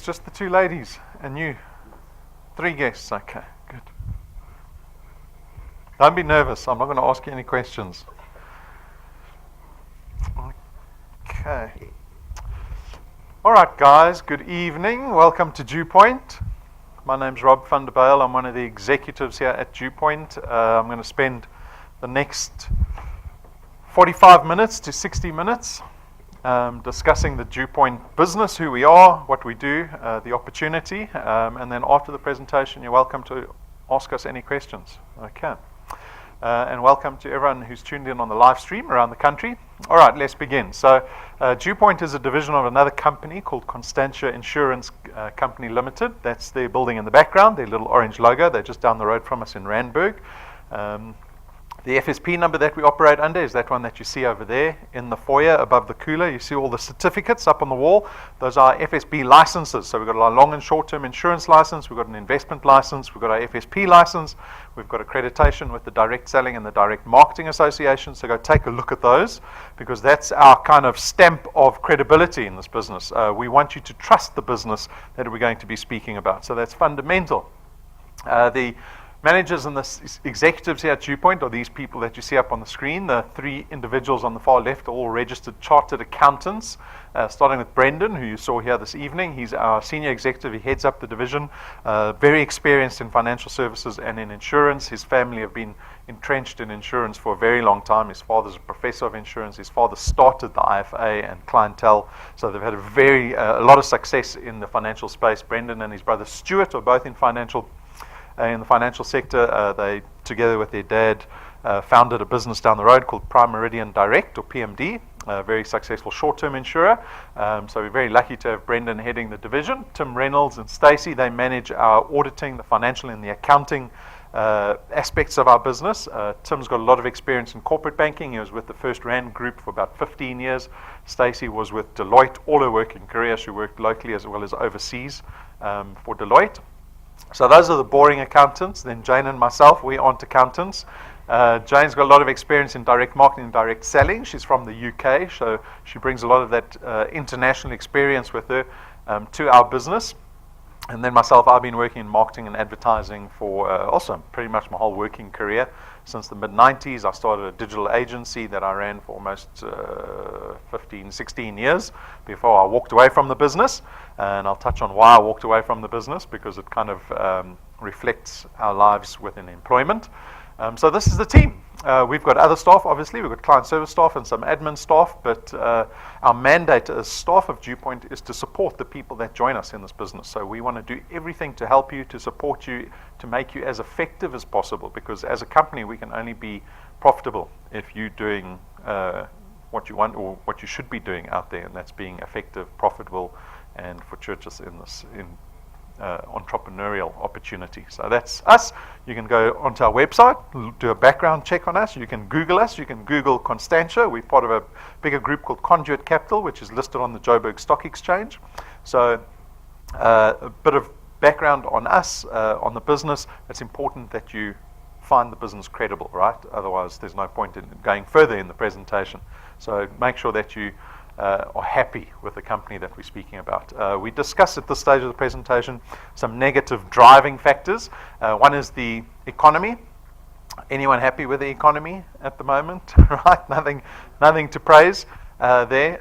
It's just the two ladies and you. 3 guests, okay, good. Don't be nervous, I'm not going to ask you any questions. Okay. Alright guys, good evening. Welcome to DuePoint. My name's Rob van der Bijl. I'm one of the executives here at DuePoint. I'm going to spend the next 45 minutes to 60 minutes discussing the DuePoint business, who we are, what we do, the opportunity, and then after the presentation you're welcome to ask us any questions. Okay. And welcome to everyone who's tuned in on the live stream around the country. All right, let's begin. So DuePoint is a division of another company called Constantia Insurance Company Limited. That's their building in the background, their little orange logo. They're just down the road from us in Randburg. The FSP number that we operate under is that one that you see over there in the foyer above the cooler. You see all the certificates up on the wall. Those are FSP licenses. So we've got our long and short-term insurance license. We've got an investment license. We've got our FSP license. We've got accreditation with the Direct Selling and the Direct Marketing Association. So go take a look at those, because that's our kind of stamp of credibility in this business. We want you to trust the business that we're going to be speaking about. So that's fundamental. The managers and the executives here at DuePoint are these people that you see up on the screen. The 3 individuals on the far left are all registered chartered accountants, starting with Brendan, who you saw here this evening. He's our senior executive. He heads up the division, very experienced in financial services and in insurance. His family have been entrenched in insurance for a very long time. His father's a professor of insurance. His father started the IFA and clientele, so they've had a lot of success in the financial space. Brendan and his brother Stuart are both in the financial sector. They, together with their dad, founded a business down the road called Prime Meridian Direct, or PMD, a very successful short-term insurer. So we're very lucky to have Brendan heading the division. Tim Reynolds and Stacey, they manage our auditing, the financial and the accounting aspects of our business. Tim's got a lot of experience in corporate banking. He was with the First Rand Group for about 15 years. Stacey was with Deloitte all her working career. She worked locally as well as overseas for Deloitte. So those are the boring accountants. Then Jane and myself, we aren't accountants. Jane's got a lot of experience in direct marketing and direct selling. She's from the UK, so she brings a lot of that international experience with her to our business. And then myself, I've been working in marketing and advertising for also pretty much my whole working career. Since the mid-90s, I started a digital agency that I ran for almost 15, 16 years before I walked away from the business. And I'll touch on why I walked away from the business, because it kind of reflects our lives within employment. So this is the team. We've got other staff, obviously. We've got client service staff and some admin staff, but our mandate as staff of DuePoint is to support the people that join us in this business. So we want to do everything to help you, to support you, to make you as effective as possible, because as a company we can only be profitable if you're doing what you want or what you should be doing out there, and that's being effective, profitable, and for churches in this entrepreneurial opportunity. So that's us. You can go onto our website, do a background check on us. You can Google us. You can Google Constantia. We're part of a bigger group called Conduit Capital, which is listed on the Joburg Stock Exchange. So a bit of background on us, on the business. It's important that you find the business credible, right? Otherwise there's no point in going further in the presentation. So make sure that you are happy with the company that we're speaking about. We discussed at this stage of the presentation some negative driving factors. One is the economy. Anyone happy with the economy at the moment? Right? Nothing to praise there.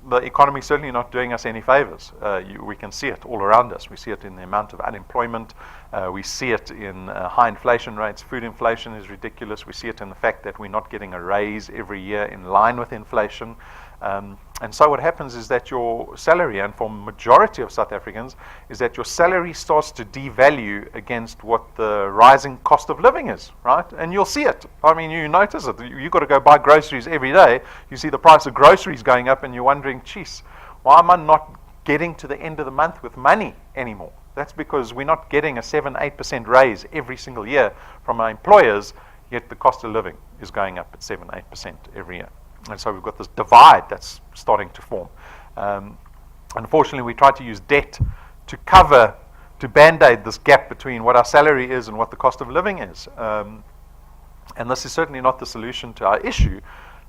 The economy is certainly not doing us any favors. We can see it all around us. We see it in the amount of unemployment. We see it in high inflation rates. Food inflation is ridiculous. We see it in the fact that we're not getting a raise every year in line with inflation. And so what happens is that your salary, and for majority of South Africans, is that your salary starts to devalue against what the rising cost of living is, right? And you'll see it. I mean, you notice it. You've got to go buy groceries every day. You see the price of groceries going up and you're wondering, geez, why am I not getting to the end of the month with money anymore? That's because we're not getting a 7-8% raise every single year from our employers, yet the cost of living is going up at 7-8% every year. And so we've got this divide that's starting to form. Unfortunately, we try to use debt to band-aid this gap between what our salary is and what the cost of living is. And this is certainly not the solution to our issue.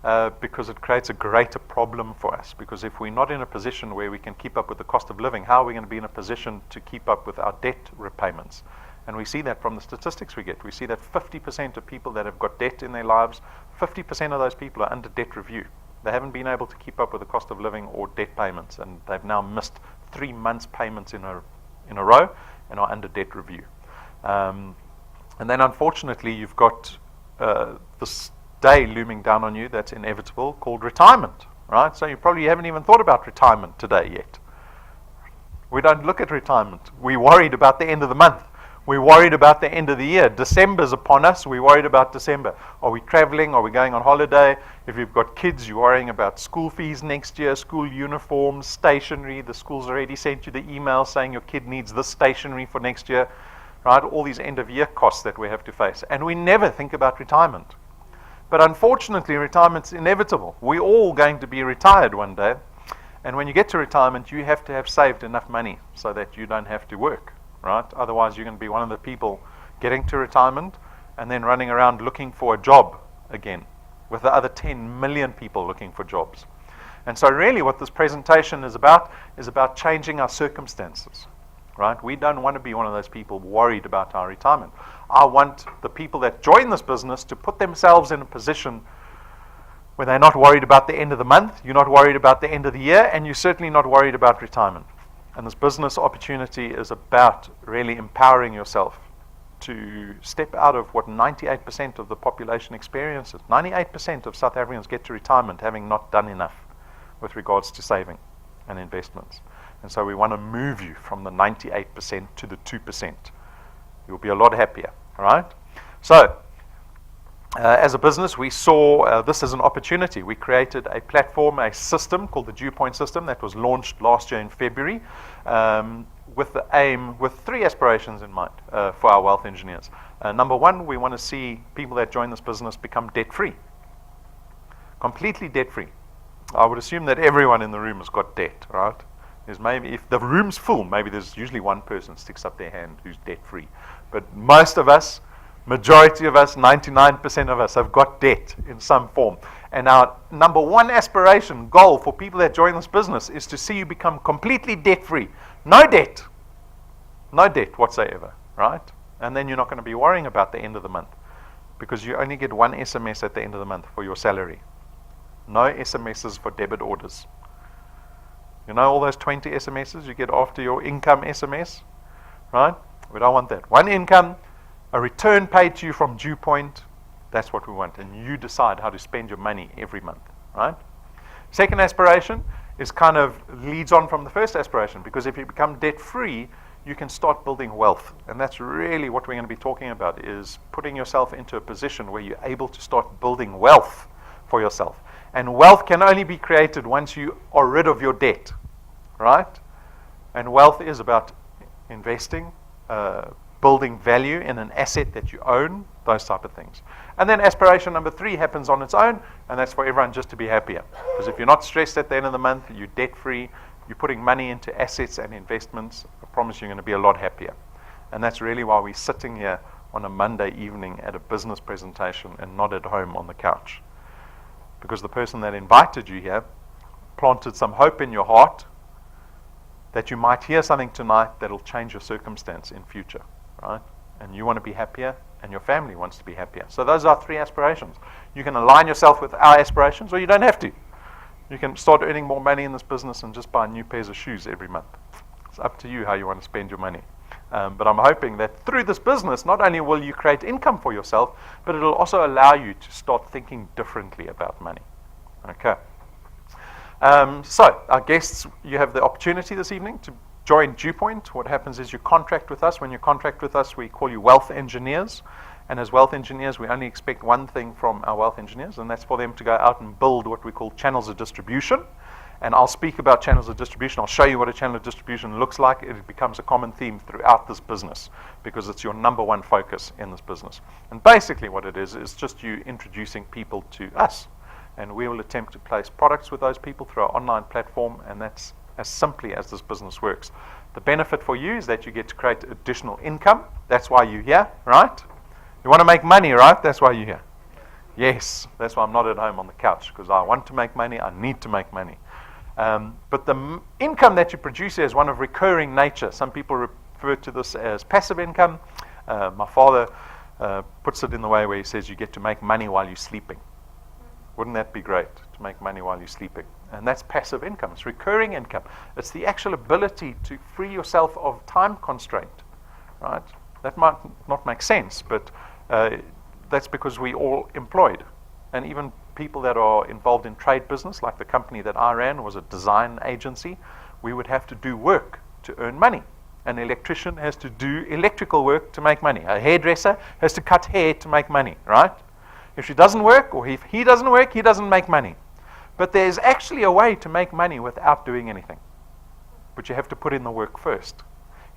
because it creates a greater problem for us. Because if we're not in a position where we can keep up with the cost of living, how are we going to be in a position to keep up with our debt repayments? And we see that from the statistics we get. We see that 50% of people that have got debt in their lives, 50% of those people are under debt review. They haven't been able to keep up with the cost of living or debt payments, and they've now missed 3 months' payments in a row and are under debt review. And then unfortunately you've got this day looming down on you that's inevitable called retirement, right? So you probably haven't even thought about retirement today yet. We don't look at retirement. We're worried about the end of the month. We're worried about the end of the year. December's upon us. We're worried about December. Are we traveling? Are we going on holiday? If you've got kids, you're worrying about school fees next year, school uniforms, stationery. The school's already sent you the email saying your kid needs this stationery for next year, right? All these end of year costs that we have to face. And we never think about retirement. But unfortunately, retirement's inevitable. We're all going to be retired one day. And when you get to retirement, you have to have saved enough money so that you don't have to work. Right? Otherwise, you're going to be one of the people getting to retirement and then running around looking for a job again with the other 10 million people looking for jobs. And so really what this presentation is about changing our circumstances. Right? We don't want to be one of those people worried about our retirement. I want the people that join this business to put themselves in a position where they're not worried about the end of the month, you're not worried about the end of the year, and you're certainly not worried about retirement. And this business opportunity is about really empowering yourself to step out of what 98% of the population experiences. 98% of South Africans get to retirement having not done enough with regards to saving and investments. And so we want to move you from the 98% to the 2%. You'll be a lot happier, all right? So, as a business, we saw this as an opportunity. We created a platform, a system called the DuePoint system that was launched last year in February with the aim, with 3 aspirations in mind for our wealth engineers. Number 1, we want to see people that join this business become debt-free, completely debt-free. I would assume that everyone in the room has got debt, right? There's maybe, if the room's full, maybe there's usually one person sticks up their hand who's debt-free. But most of us, majority of us, 99% of us have got debt in some form. And our number 1 aspiration, goal for people that join this business is to see you become completely debt-free. No debt. No debt whatsoever, right? And then you're not going to be worrying about the end of the month because you only get 1 SMS at the end of the month for your salary. No SMSs for debit orders. You know all those 20 SMSs you get after your income SMS, right? We don't want that. 1 income, a return paid to you from DuePoint, that's what we want. And you decide how to spend your money every month, right? Second aspiration is kind of leads on from the first aspiration, because if you become debt-free, you can start building wealth. And that's really what we're going to be talking about, is putting yourself into a position where you're able to start building wealth for yourself. And wealth can only be created once you are rid of your debt, right? And wealth is about investing, building value in an asset that you own, those type of things. And then aspiration number 3 happens on its own, and that's for everyone just to be happier. Because if you're not stressed at the end of the month, you're debt-free, you're putting money into assets and investments, I promise you're going to be a lot happier. And that's really why we're sitting here on a Monday evening at a business presentation and not at home on the couch. Because the person that invited you here planted some hope in your heart that you might hear something tonight that'll change your circumstance in future, right? And you want to be happier, and your family wants to be happier. So those are 3 aspirations. You can align yourself with our aspirations, or you don't have to. You can start earning more money in this business and just buy new pairs of shoes every month. It's up to you how you want to spend your money. But I'm hoping that through this business, not only will you create income for yourself, but it'll also allow you to start thinking differently about money. Okay. So, our guests, you have the opportunity this evening to join DuePoint. What happens is you contract with us. When you contract with us, we call you wealth engineers. And as wealth engineers, we only expect one thing from our wealth engineers, and that's for them to go out and build what we call channels of distribution. And I'll speak about channels of distribution. I'll show you what a channel of distribution looks like. It becomes a common theme throughout this business because it's your number 1 focus in this business. And basically what it is just you introducing people to us. And we will attempt to place products with those people through our online platform, and that's as simply as this business works. The benefit for you is that you get to create additional income. That's why you're here, right? You want to make money, right? That's why you're here. Yes, that's why I'm not at home on the couch, because I want to make money, I need to make money. But the income that you produce here is one of recurring nature. Some people refer to this as passive income. My father puts it in the way where he says you get to make money while you're sleeping. Wouldn't that be great, to make money while you're sleeping? And that's passive income. It's recurring income. It's the actual ability to free yourself of time constraint, right? That might not make sense, but that's because we're all employed. And even people that are involved in trade business, like the company that I ran was a design agency, we would have to do work to earn money. An electrician has to do electrical work to make money. A hairdresser has to cut hair to make money, right? If she doesn't work, or if he doesn't work, he doesn't make money. But there's actually a way to make money without doing anything. But you have to put in the work first.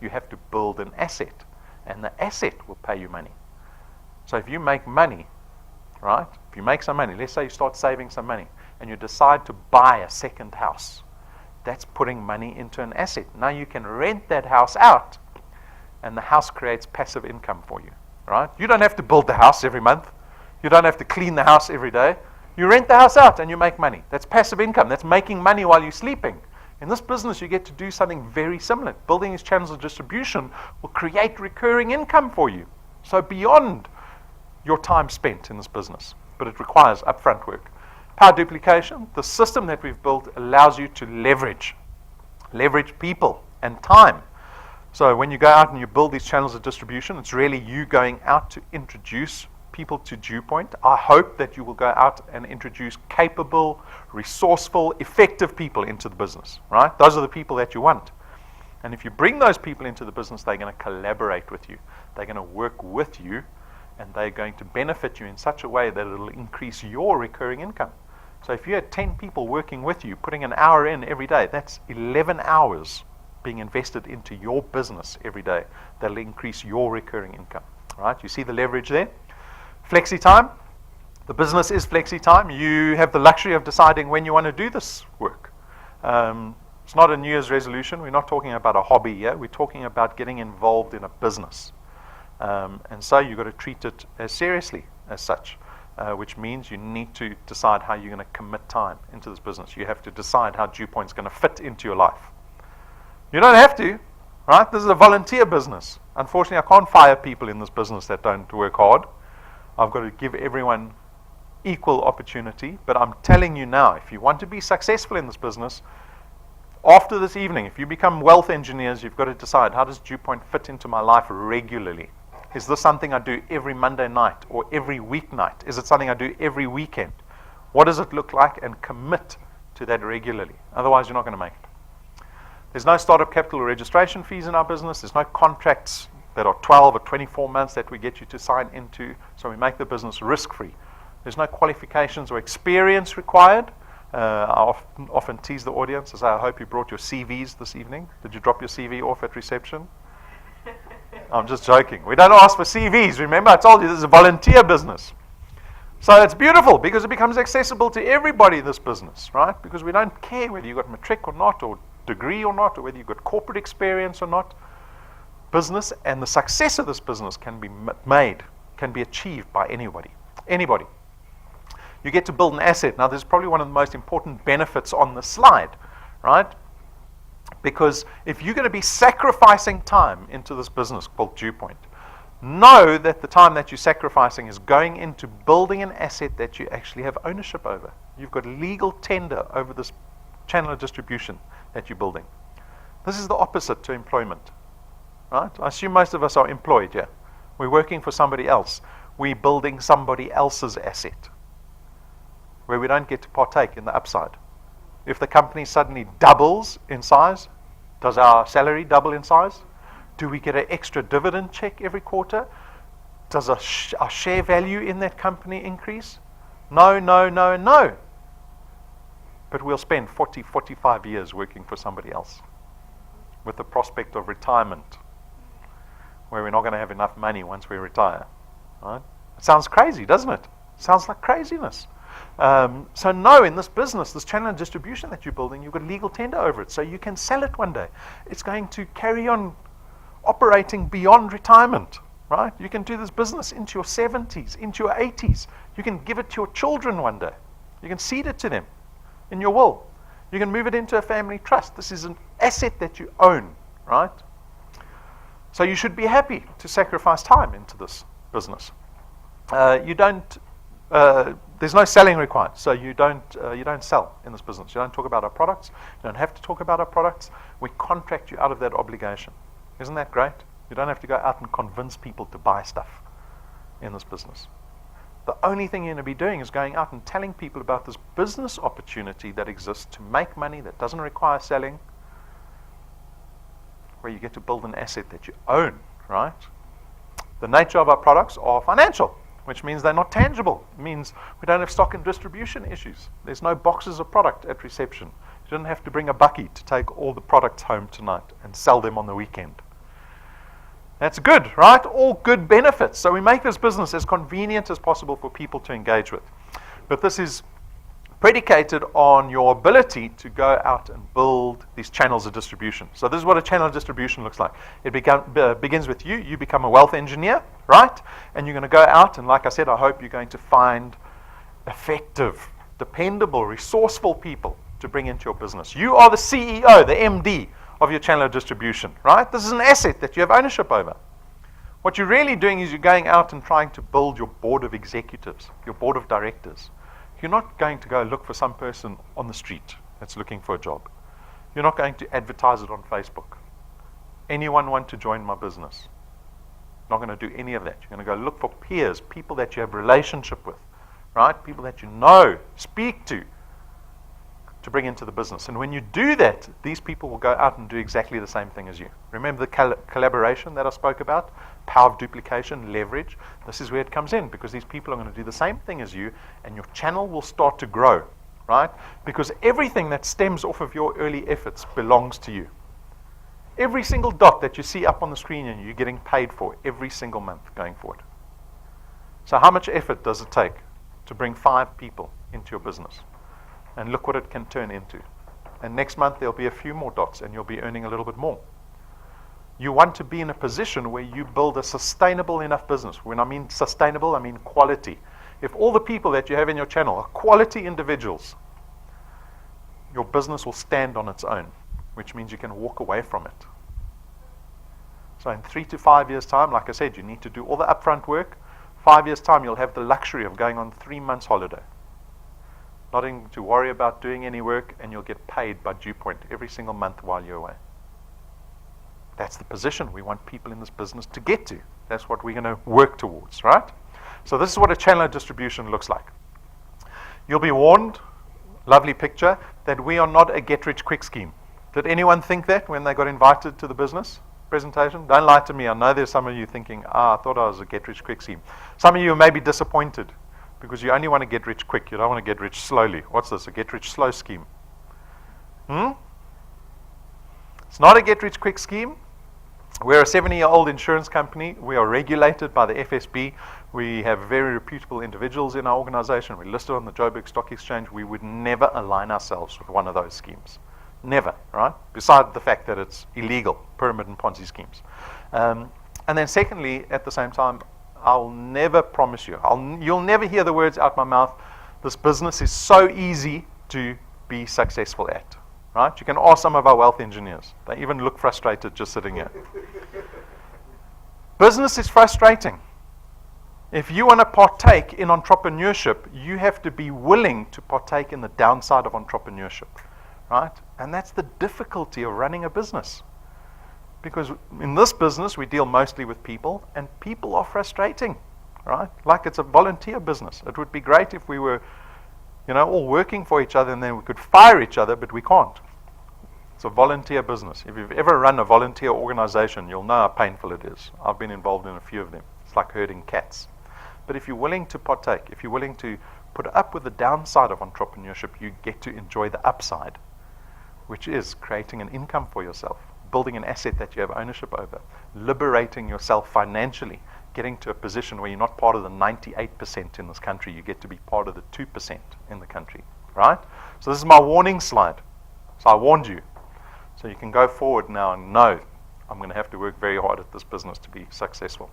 You have to build an asset, and the asset will pay you money. So if you make money, right? If you make some money, let's say you start saving some money, and you decide to buy a second house, that's putting money into an asset. Now you can rent that house out, and the house creates passive income for you, right? You don't have to build the house every month. You don't have to clean the house every day. You rent the house out and you make money. That's passive income. That's making money while you're sleeping. In this business, you get to do something very similar. Building these channels of distribution will create recurring income for you. So beyond your time spent in this business, but it requires upfront work. Power duplication, the system that we've built allows you to leverage people and time. So when you go out and you build these channels of distribution, it's really you going out to introduce people to DuePoint. I hope that you will go out and introduce capable, resourceful, effective people into the business, right? Those are the people that you want. And if you bring those people into the business, they're going to collaborate with you. They're going to work with you, and they're going to benefit you in such a way that it'll increase your recurring income. So if you had 10 people working with you, putting an hour in every day, that's 11 hours being invested into your business every day. That'll increase your recurring income, right? You see the leverage there? Flexi time. The business is flexi time. You have the luxury of deciding when you want to do this work. It's not a New Year's resolution. We're not talking about a hobby here. We're talking about getting involved in a business. And so you've got to treat it as seriously as such, which means you need to decide how you're going to commit time into this business. You have to decide how DuePoint's going to fit into your life. You don't have to, right? This is a volunteer business. Unfortunately, I can't fire people in this business that don't work hard. I've got to give everyone equal opportunity. But I'm telling you now, if you want to be successful in this business, after this evening, if you become wealth engineers, you've got to decide, how does DuePoint fit into my life regularly? Is this something I do every Monday night or every weeknight? Is it something I do every weekend? What does it look like? And commit to that regularly. Otherwise, you're not going to make it. There's no startup capital or registration fees in our business. There's no contracts that are 12 or 24 months that we get you to sign into. So we make the business risk-free. There's no qualifications or experience required. I often tease the audience and say, I hope you brought your CVs this evening. Did you drop your CV off at reception? I'm just joking. We don't ask for CVs. Remember, I told you this is a volunteer business. So it's beautiful because it becomes accessible to everybody, this business, right? Because we don't care whether you've got matric or not, or degree or not, or whether you've got corporate experience or not. Business and the success of this business can be made, can be achieved by anybody. Anybody. You get to build an asset. Now, this is probably one of the most important benefits on the slide, right? Because if you're going to be sacrificing time into this business called DuePoint, know that the time that you're sacrificing is going into building an asset that you actually have ownership over. You've got legal tender over this channel of distribution that you're building. This is the opposite to employment. Right? I assume most of us are employed, yeah. We're working for somebody else. We're building somebody else's asset where we don't get to partake in the upside. If the company suddenly doubles in size, does our salary double in size? Do we get an extra dividend check every quarter? Does our share value in that company increase? No, no, no, no. But we'll spend 40, 45 years working for somebody else with the prospect of retirement, where we're not going to have enough money once we retire. Right? It sounds crazy, doesn't it? It sounds like craziness. So no, in this business, this channel of distribution that you're building, you've got legal tender over it, so you can sell it one day. It's going to carry on operating beyond retirement. right? You can do this business into your 70s, into your 80s. You can give it to your children one day. You can cede it to them in your will. You can move it into a family trust. This is an asset that you own, right? So you should be happy to sacrifice time into this business. There's no selling required, so you don't sell in this business. You don't talk about our products. You don't have to talk about our products. We contract you out of that obligation. Isn't that great? You don't have to go out and convince people to buy stuff in this business. The only thing you're going to be doing is going out and telling people about this business opportunity that exists to make money that doesn't require selling, where you get to build an asset that you own, right? The nature of our products are financial, which means they're not tangible. It means we don't have stock and distribution issues. There's no boxes of product at reception. You don't have to bring a bucky to take all the products home tonight and sell them on the weekend. That's good, right? All good benefits. So we make this business as convenient as possible for people to engage with. But this is predicated on your ability to go out and build these channels of distribution. So this is what a channel of distribution looks like. It begins with you. You become a wealth engineer, right? And you're going to go out, and like I said, I hope you're going to find effective, dependable, resourceful people to bring into your business. You are the CEO, the MD of your channel of distribution, right? This is an asset that you have ownership over. What you're really doing is you're going out and trying to build your board of executives, your board of directors. You're not going to go look for some person on the street that's looking for a job. You're not going to advertise it on Facebook. Anyone want to join my business? Not going to do any of that. You're going to go look for peers, people that you have relationship with, right? People that you know, speak to bring into the business. And when you do that, these people will go out and do exactly the same thing as you. Remember the collaboration that I spoke about? Power of duplication, leverage. This is where it comes in, because these people are going to do the same thing as you, and your channel will start to grow, right? Because everything that stems off of your early efforts belongs to you. Every single dot that you see up on the screen, and you're getting paid for every single month going forward. So how much effort does it take to bring 5 people into your business? And look what it can turn into. And next month there'll be a few more dots, and you'll be earning a little bit more. You want to be in a position where you build a sustainable enough business. When I mean sustainable, I mean quality. If all the people that you have in your channel are quality individuals, your business will stand on its own, which means you can walk away from it. So in 3 to 5 years' time, like I said, you need to do all the upfront work. 5 years' time, you'll have the luxury of going on 3 months holiday. Not having to worry about doing any work, and you'll get paid by DuePoint every single month while you're away. That's the position we want people in this business to get to. That's what we're going to work towards, right? So this is what a channel of distribution looks like. You'll be warned, lovely picture, that we are not a get-rich-quick scheme. Did anyone think that when they got invited to the business presentation? Don't lie to me. I know there's some of you thinking, I thought I was a get-rich-quick scheme. Some of you may be disappointed, because you only want to get rich quick. You don't want to get rich slowly. What's this, a get-rich-slow scheme? It's not a get-rich-quick scheme. We're a 70-year-old insurance company. We are regulated by the FSB. We have very reputable individuals in our organization. We're listed on the Joburg Stock Exchange. We would never align ourselves with one of those schemes. Never, right? Besides the fact that it's illegal, pyramid and Ponzi schemes. And then secondly, at the same time, I'll never promise you, you'll never hear the words out my mouth, this business is so easy to be successful at, right? You can ask some of our wealth engineers. They even look frustrated just sitting here. Business is frustrating. If you want to partake in entrepreneurship, you have to be willing to partake in the downside of entrepreneurship, right? And that's the difficulty of running a business. Because in this business, we deal mostly with people, and people are frustrating, right? Like it's a volunteer business. It would be great if we were, all working for each other, and then we could fire each other, but we can't. It's a volunteer business. If you've ever run a volunteer organization, you'll know how painful it is. I've been involved in a few of them. It's like herding cats. But if you're willing to partake, if you're willing to put up with the downside of entrepreneurship, you get to enjoy the upside, which is creating an income for yourself, building an asset that you have ownership over, liberating yourself financially, getting to a position where you're not part of the 98% in this country, you get to be part of the 2% in the country, right? So this is my warning slide. So I warned you. So you can go forward now and know I'm going to have to work very hard at this business to be successful.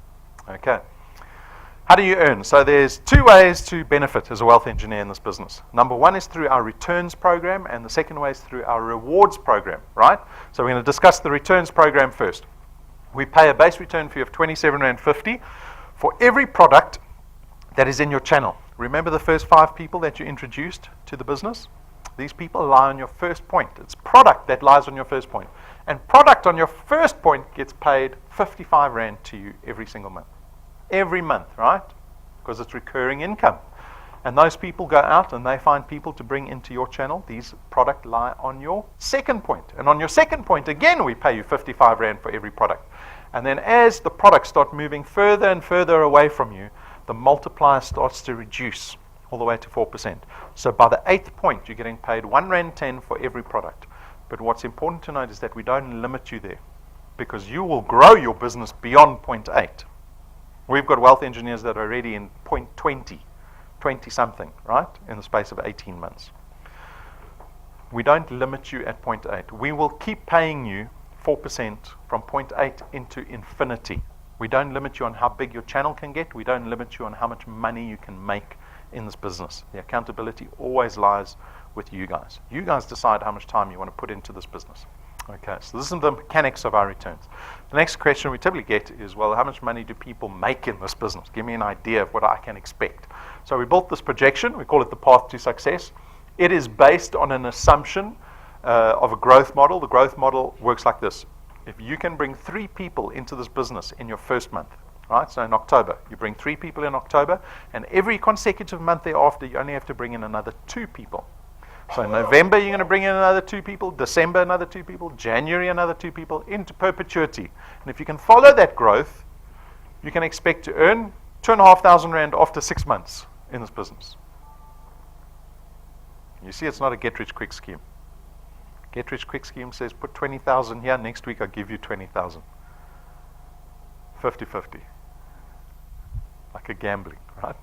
Okay. How do you earn? So there's two ways to benefit as a wealth engineer in this business. Number one is through our returns program, and the second way is through our rewards program, right? So we're going to discuss the returns program first. We pay a base return fee of R27.50 for every product that is in your channel. Remember the first 5 people that you introduced to the business? These people lie on your first point. It's product that lies on your first point. And product on your first point gets paid 55 Rand to you every single month. Every month, right? Because it's recurring income. And those people go out and they find people to bring into your channel. These product lie on your second point. And on your second point, again, we pay you 55 Rand for every product. And then as the products start moving further and further away from you, the multiplier starts to reduce all the way to 4%. So by the 8th point, you're getting paid R1.10 for every product. But what's important to note is that we don't limit you there, because you will grow your business beyond point 8. We've got wealth engineers that are already in point 20 something, right, in the space of 18 months. We don't limit you at point 8. We will keep paying you 4% from point 8 into infinity. We don't limit you on how big your channel can get. We don't limit you on how much money you can make in this business. The accountability always lies with you guys. You guys decide how much time you want to put into this business. Okay, so this is the mechanics of our returns. The next question we typically get is, well, how much money do people make in this business? Give me an idea of what I can expect. So we built this projection. We call it the path to success. It is based on an assumption of a growth model. The growth model works like this. If you can bring 3 people into this business in your first month, right? So in October, you bring 3 people in October, and every consecutive month thereafter, you only have to bring in another 2 people. So in November, you're going to bring in another 2 people, December, another 2 people, January, another 2 people, into perpetuity. And if you can follow that growth, you can expect to earn 2,500 Rand after 6 months in this business. You see, it's not a get-rich-quick scheme. Get-rich-quick scheme says, put 20,000 here, next week I'll give you 20,000. 50-50. Like a gambling, right?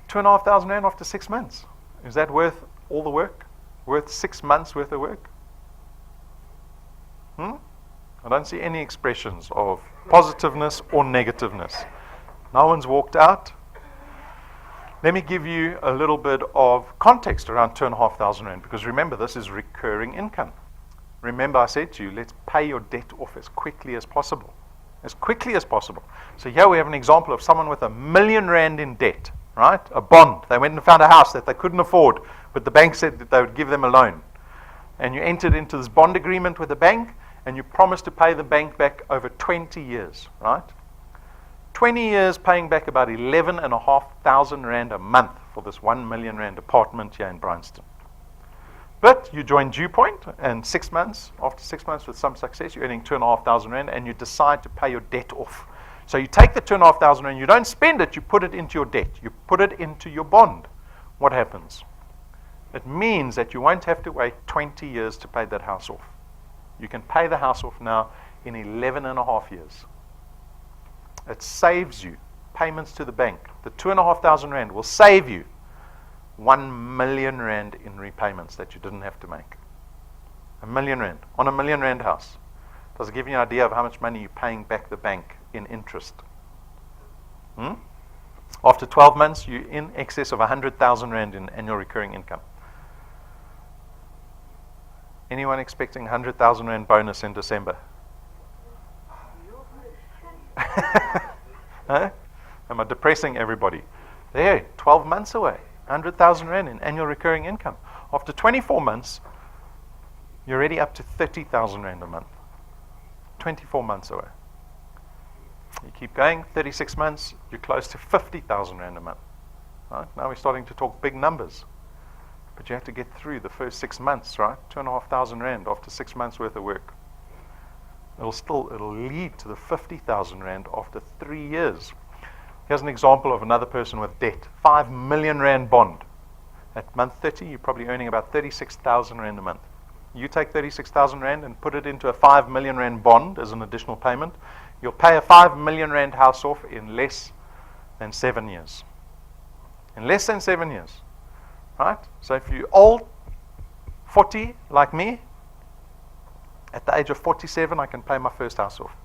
2,500 Rand after 6 months. Is that worth all the work? Worth 6 months worth of work? I don't see any expressions of positiveness or negativeness. No one's walked out. Let me give you a little bit of context around 2,500 Rand, because remember, this is recurring income. Remember, I said to you, let's pay your debt off as quickly as possible. As quickly as possible. So here we have an example of someone with R1 million in debt, right? A bond. They went and found a house that they couldn't afford, but the bank said that they would give them a loan. And you entered into this bond agreement with the bank, and you promised to pay the bank back over 20 years, right? 20 years paying back about 11,500 Rand a month for this R1 million apartment here in Bryanston. But you join DuePoint, and 6 months, after 6 months with some success, you're earning 2,500 Rand, and you decide to pay your debt off. So you take the 2,500 Rand, you don't spend it, you put it into your debt. You put it into your bond. What happens? It means that you won't have to wait 20 years to pay that house off. You can pay the house off now in 11.5 years. It saves you payments to the bank. The 2,500 Rand will save you 1 million Rand in repayments that you didn't have to make. 1 million Rand on a 1 million Rand house. Does it give you an idea of how much money you're paying back the bank in interest? After 12 months, you're in excess of 100,000 Rand in annual recurring income. Anyone expecting 100,000 Rand bonus in December? Huh? Am I depressing everybody? There, 12 months away, 100,000 Rand in annual recurring income. After 24 months, you're already up to 30,000 Rand a month. 24 months away. You keep going, 36 months, you're close to 50,000 Rand a month. Right? Now we're starting to talk big numbers. But you have to get through the first 6 months, right? 2,500 Rand after 6 months worth of work. It'll lead to the 50,000 Rand after 3 years. Here's an example of another person with debt. 5 million Rand bond. At month 30, you're probably earning about 36,000 Rand a month. You take 36,000 Rand and put it into a 5 million Rand bond as an additional payment. You'll pay a 5 million Rand house off in less than 7 years. In less than 7 years. Right? So if you're old, 40 like me, at the age of 47, I can pay my first house off.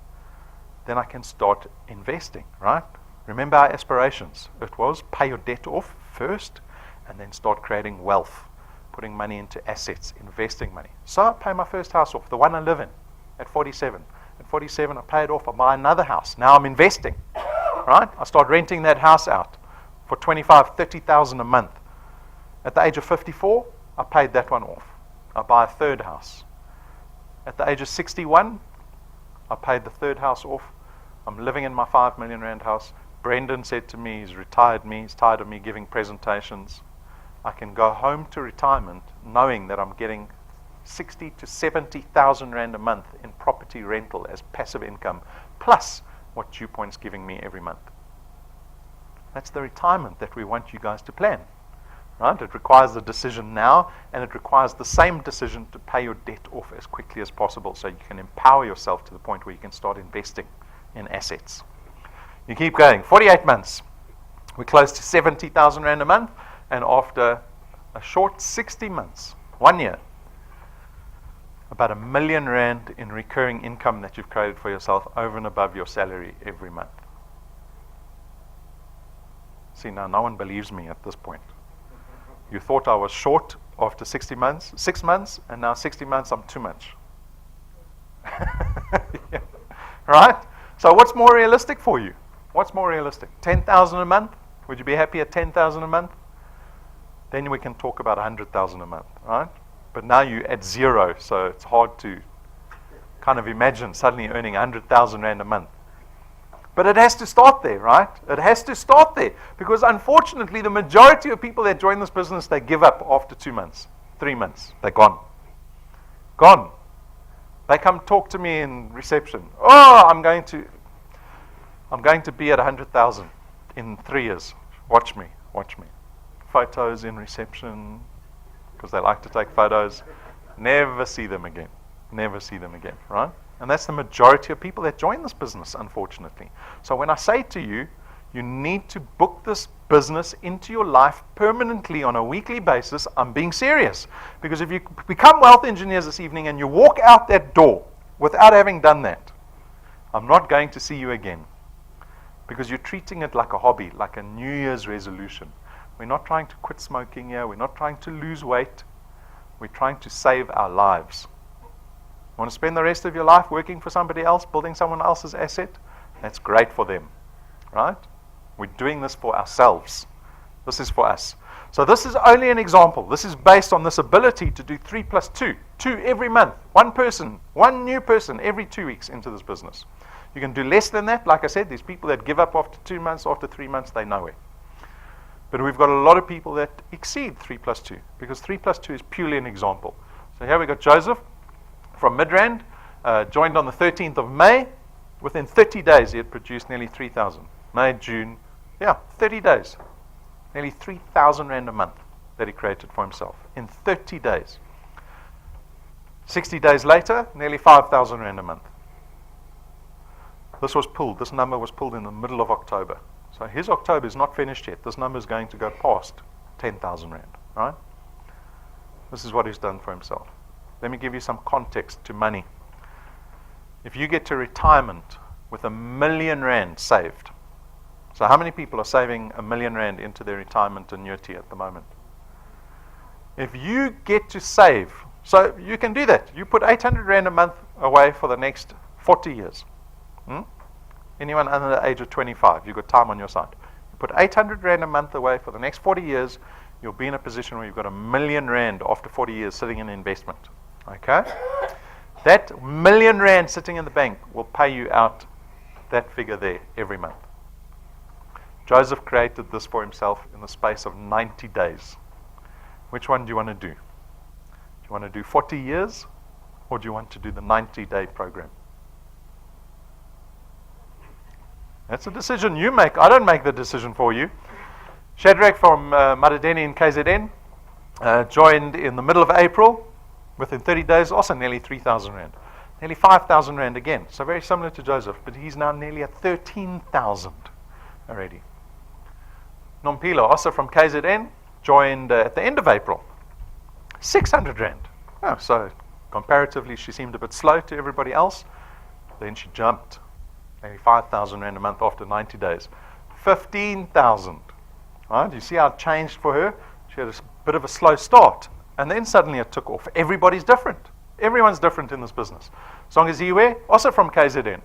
then I can start investing, right? Remember our aspirations. It was pay your debt off first and then start creating wealth, putting money into assets, investing money. So I pay my first house off, the one I live in, at 47. At 47, I pay it off, I buy another house. Now I'm investing, right? I start renting that house out for 25, 30,000 a month. At the age of 54, I paid that one off. I buy a third house. At the age of 61, I paid the third house off. I'm living in my 5 million rand house. Brendan said to me, he's retired me, he's tired of me giving presentations. I can go home to retirement knowing that I'm getting 60 to 70,000 rand a month in property rental as passive income, plus what DuePoint's giving me every month. That's the retirement that we want you guys to plan. Right? It requires a decision now, and it requires the same decision to pay your debt off as quickly as possible so you can empower yourself to the point where you can start investing in assets. You keep going. 48 months. We're close to 70,000 rand a month, and after a short 60 months, 1 year, about R1 million in recurring income that you've created for yourself over and above your salary every month. See, now no one believes me at this point. You thought I was short after 60 months, 6 months, and now 60 months I'm too much. Yeah. Right? So what's more realistic for you? What's more realistic? 10,000 a month? Would you be happy at 10,000 a month? Then we can talk about 100,000 a month, right? But now you're at zero, so it's hard to kind of imagine suddenly earning 100,000 rand a month. But it has to start there, right? It has to start there. Because unfortunately, the majority of people that join this business, they give up after 2 months, 3 months. They're gone. Gone. They come talk to me in reception. Oh, I'm going to be at 100,000 in 3 years. Watch me. Photos in reception, because they like to take photos. Never see them again, right? And that's the majority of people that join this business, unfortunately. So when I say to you, you need to book this business into your life permanently on a weekly basis, I'm being serious. Because if you become wealth engineers this evening and you walk out that door without having done that, I'm not going to see you again. Because you're treating it like a hobby, like a New Year's resolution. We're not trying to quit smoking here. We're not trying to lose weight. We're trying to save our lives. Want to spend the rest of your life working for somebody else, building someone else's asset? That's great for them, right? We're doing this for ourselves. This is for us. So this is only an example. This is based on this ability to do 3 plus 2. 2 every month. One person, one new person every 2 weeks into this business. You can do less than that. Like I said, there's people that give up after 2 months, after 3 months, they're nowhere. But we've got a lot of people that exceed 3 plus 2, because 3 plus 2 is purely an example. So here we got Joseph from Midrand, joined on the 13th of May. Within 30 days, he had produced nearly 3,000. May, June, 30 days. Nearly 3,000 rand a month that he created for himself in 30 days. 60 days later, nearly 5,000 rand a month. This number was pulled in the middle of October. So his October is not finished yet. This number is going to go past 10,000 rand, right? This is what he's done for himself. Let me give you some context to money. If you get to retirement with R1 million saved, so how many people are saving R1 million into their retirement annuity at the moment? If you get to save, so you can do that. You put 800 rand a month away for the next 40 years. Anyone under the age of 25, you've got time on your side. You put 800 rand a month away for the next 40 years, you'll be in a position where you've got R1 million after 40 years sitting in investment. Okay? That R1 million sitting in the bank will pay you out that figure there every month. Joseph created this for himself in the space of 90 days. Which one do you want to do? Do you want to do 40 years, or do you want to do the 90-day program? That's a decision you make. I don't make the decision for you. Shadrach from Madadeni in KZN joined in the middle of April. Within 30 days, also nearly 3,000 rand. Nearly 5,000 rand again. So very similar to Joseph, but he's now nearly at 13,000 already. Nompilo, also from KZN, joined at the end of April. 600 rand. Oh, so comparatively she seemed a bit slow to everybody else. Then she jumped. Maybe 5,000 rand a month after 90 days. 15,000. Right? You see how it changed for her? She had a bit of a slow start, and then suddenly it took off. Everybody's different. Everyone's different in this business. As long as Iwe, also from KZN,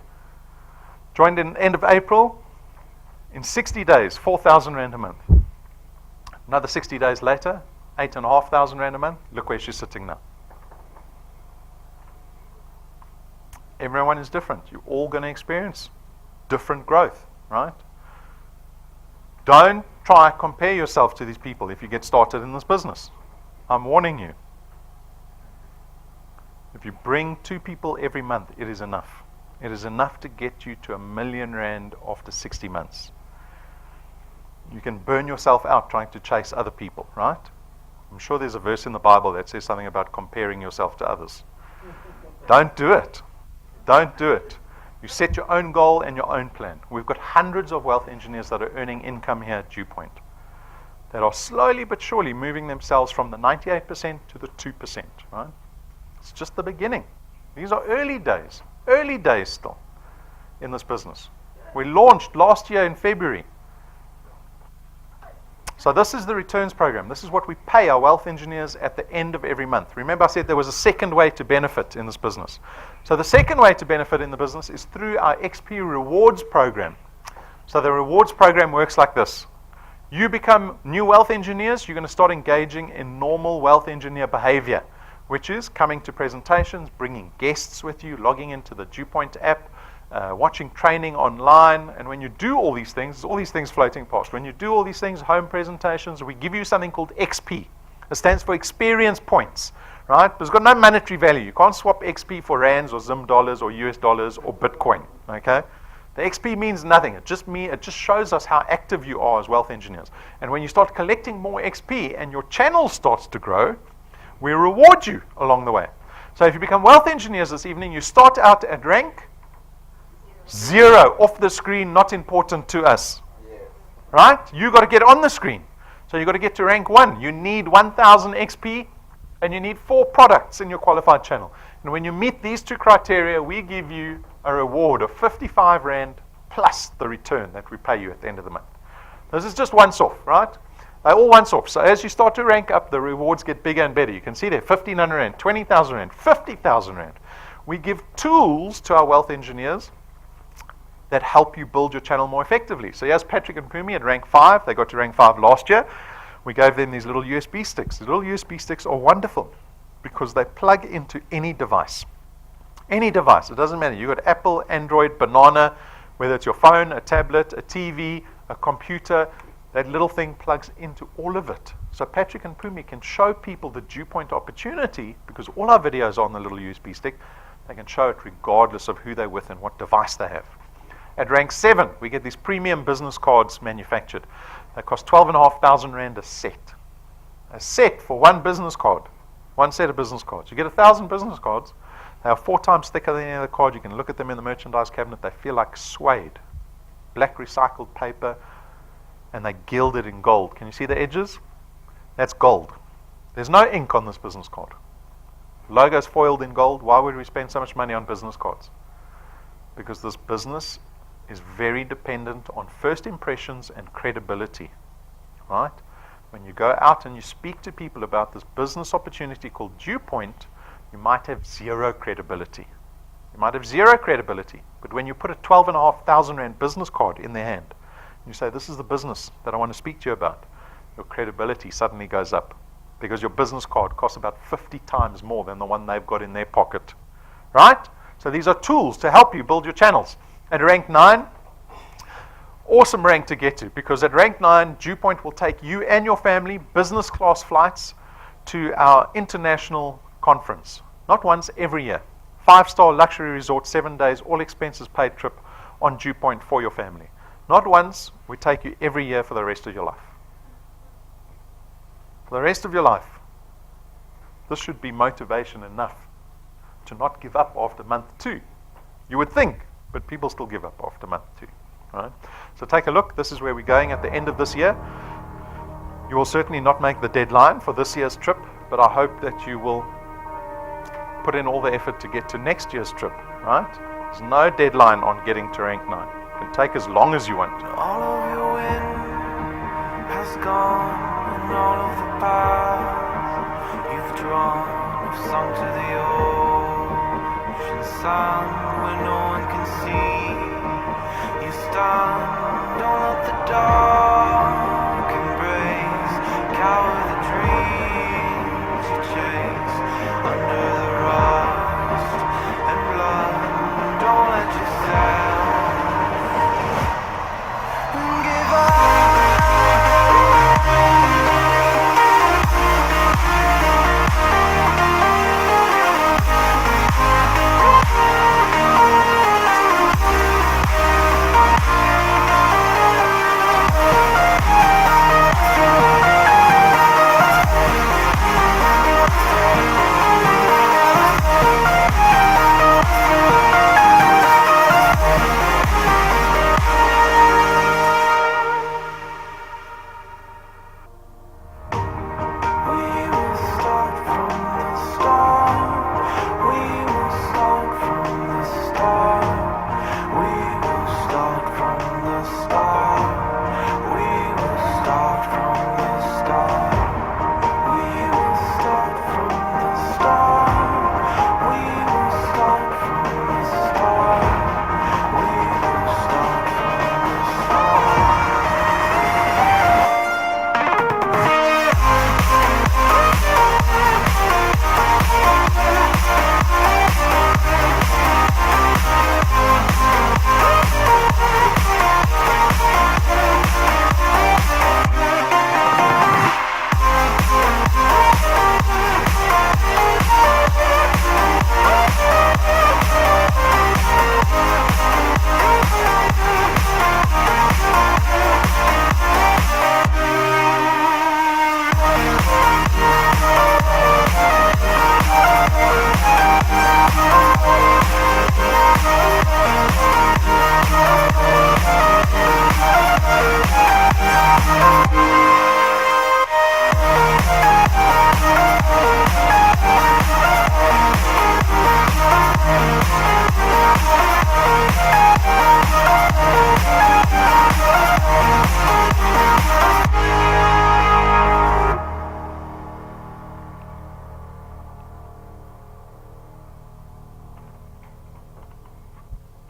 joined in end of April. In 60 days, 4,000 rand a month. Another 60 days later, 8,500 rand a month. Look where she's sitting now. Everyone is different. You're all going to experience different growth, right? Don't try to compare yourself to these people if you get started in this business. I'm warning you. If you bring 2 people every month, it is enough. It is enough to get you to R1 million after 60 months. You can burn yourself out trying to chase other people, right? I'm sure there's a verse in the Bible that says something about comparing yourself to others. Don't do it. Don't do it. You set your own goal and your own plan. We've got hundreds of wealth engineers that are earning income here at DuePoint that are slowly but surely moving themselves from the 98% to the 2%, right? It's just the beginning. These are early days still in this business. We launched last year in February. So this is the returns program. This is what we pay our wealth engineers at the end of every month. Remember I said there was a second way to benefit in this business. So the second way to benefit in the business is through our XP rewards program. So the rewards program works like this. You become new wealth engineers, you're going to start engaging in normal wealth engineer behavior, which is coming to presentations, bringing guests with you, logging into the DuePoint app, watching training online. And when you do all these things, all these things floating past, when you do all these things, home presentations, we give you something called XP. It stands for experience points, right? But it's got no monetary value. You can't swap XP for rands or Zim dollars or US dollars or Bitcoin, okay? The XP means nothing. It just shows us how active you are as wealth engineers. And when you start collecting more XP and your channel starts to grow, we reward you along the way. So if you become wealth engineers this evening, you start out at rank 0, off the screen, not important to us. Right? You got to get on the screen. So you got to get to rank 1. You need 1,000 XP and you need 4 products in your qualified channel. And when you meet these 2 criteria, we give you a reward of 55 Rand plus the return that we pay you at the end of the month. This is just once off, right? They're all once off. So as you start to rank up, the rewards get bigger and better. You can see there, 1,500 Rand, 20,000 Rand, 50,000 Rand. We give tools to our wealth engineers that help you build your channel more effectively. So here's Patrick and Pumi at rank 5. They got to rank 5 last year. We gave them these little USB sticks. The little USB sticks are wonderful because they plug into any device. Any device. It doesn't matter. You've got Apple, Android, Banana, whether it's your phone, a tablet, a TV, a computer, that little thing plugs into all of it. So Patrick and Pumi can show people the DuePoint opportunity because all our videos are on the little USB stick. They can show it regardless of who they're with and what device they have. At rank 7, we get these premium business cards manufactured. They cost 12,500 Rand a set. A set for one business card. One set of business cards. You get 1,000 business cards. They are 4 times thicker than any other card. You can look at them in the merchandise cabinet. They feel like suede. Black recycled paper. And they're gilded in gold. Can you see the edges? That's gold. There's no ink on this business card. Logo's foiled in gold. Why would we spend so much money on business cards? Because this business is very dependent on first impressions and credibility, right? When you go out and you speak to people about this business opportunity called DuePoint, you might have 0 credibility. You might have 0 credibility, but when you put a 12,500 Rand business card in their hand, you say, this is the business that I want to speak to you about, your credibility suddenly goes up because your business card costs about 50 times more than the one they've got in their pocket, right? So these are tools to help you build your channels. At rank 9, awesome rank to get to, because at rank 9, DuePoint will take you and your family business class flights to our international conference. Not once, every year. 5-star luxury resort, 7 days, all expenses paid trip on DuePoint for your family. Not once, we take you every year for the rest of your life. For the rest of your life. This should be motivation enough to not give up after month 2. You would think, but people still give up after month 2. Right? So take a look. This is where we're going at the end of this year. You will certainly not make the deadline for this year's trip, but I hope that you will put in all the effort to get to next year's trip. Right? There's no deadline on getting to rank 9. It can take as long as you want. All of your wind has gone, and all of the paths you've drawn have sunk to the ocean sun where no one can see. You stand on at the dark embrace, cower the dreams you chase under the rust and blood. Don't let yourself give up.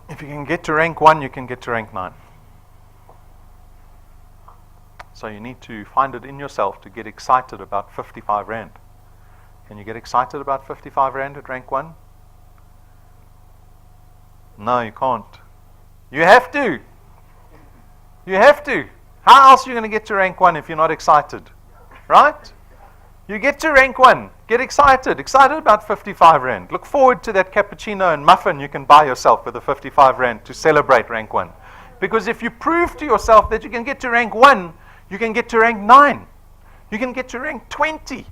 If you can get to rank 1, you can get to rank 9. So you need to find it in yourself to get excited about 55 Rand. Can you get excited about 55 Rand at rank 1? No, you can't. You have to. You have to. How else are you going to get to rank 1 if you're not excited? Right? You get to rank 1. Get excited. Excited about 55 Rand. Look forward to that cappuccino and muffin you can buy yourself with the 55 Rand to celebrate rank 1. Because if you prove to yourself that you can get to rank 1, you can get to rank 9. You can get to rank 20.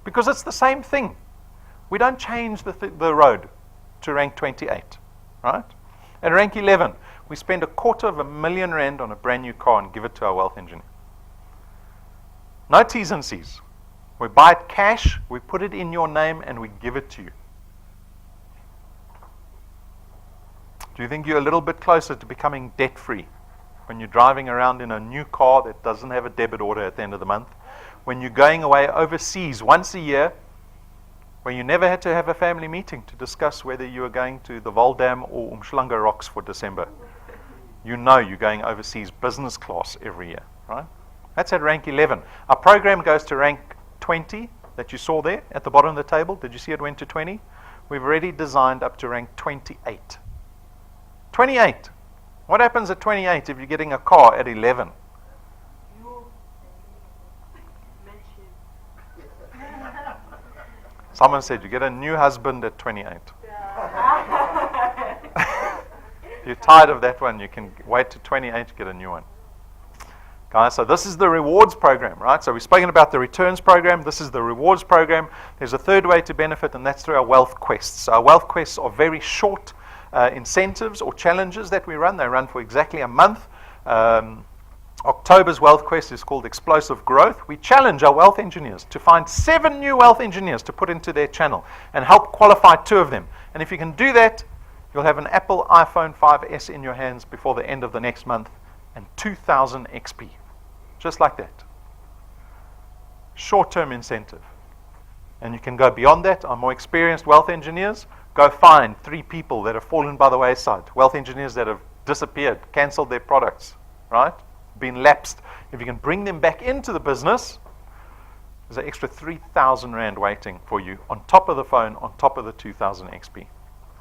Because it's the same thing. We don't change the road to rank 28. Right? At rank 11, we spend R250,000 Rand on a brand new car and give it to our wealth engineer. No T's and C's. We buy it cash, we put it in your name, and we give it to you. Do you think you're a little bit closer to becoming debt-free when you're driving around in a new car that doesn't have a debit order at the end of the month? When you're going away overseas once a year, where you never had to have a family meeting to discuss whether you were going to the Valdam or Umhlanga Rocks for December. You know you're going overseas business class every year, right? That's at rank 11. Our program goes to rank 20 that you saw there at the bottom of the table. Did you see it went to 20? We've already designed up to rank 28. 28. What happens at 28 if you're getting a car at 11? Someone said you get a new husband at 28. If you're tired of that one, you can wait to 28 to get a new one. Guys, so this is the rewards program, right? So we've spoken about the returns program. This is the rewards program. There's a third way to benefit, and that's through our wealth quests. So our wealth quests are very short incentives or challenges that we run. They run for exactly a month. October's wealth quest is called Explosive Growth. We challenge our wealth engineers to find 7 new wealth engineers to put into their channel and help qualify 2 of them. And if you can do that, You'll have an Apple iPhone 5S in your hands before the end of the next month and 2,000 XP. Just like that. Short-term incentive. And you can go beyond that. Our more experienced wealth engineers go find 3 people that have fallen by the wayside. Wealth engineers that have disappeared, cancelled their products, right? Been lapsed. If you can bring them back into the business, there's an extra 3,000 Rand waiting for you on top of the phone, on top of the 2,000 XP.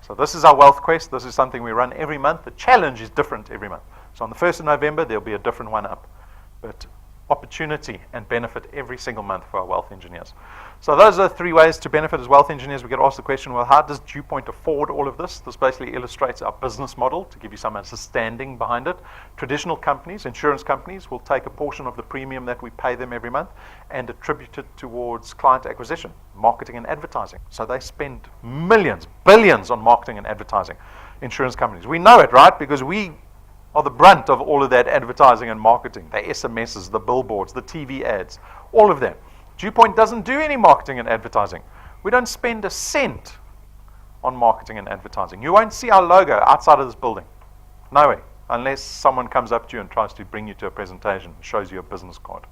So this is our wealth quest. This is something we run every month. The challenge is different every month. So on the 1st of November, there'll be a different one up. But opportunity and benefit every single month for our wealth engineers. So those are 3 ways to benefit as wealth engineers. We get asked the question, well, how does DuePoint afford all of this? This basically illustrates our business model to give you some understanding behind it. Traditional companies, insurance companies, will take a portion of the premium that we pay them every month and attribute it towards client acquisition, marketing and advertising. So they spend millions, billions on marketing and advertising, insurance companies. We know it, right? Because we are the brunt of all of that advertising and marketing, the SMSs, the billboards, the TV ads, all of that. DuePoint doesn't do any marketing and advertising. We don't spend a cent on marketing and advertising. You won't see our logo outside of this building. No way, unless someone comes up to you and tries to bring you to a presentation, shows you a business card.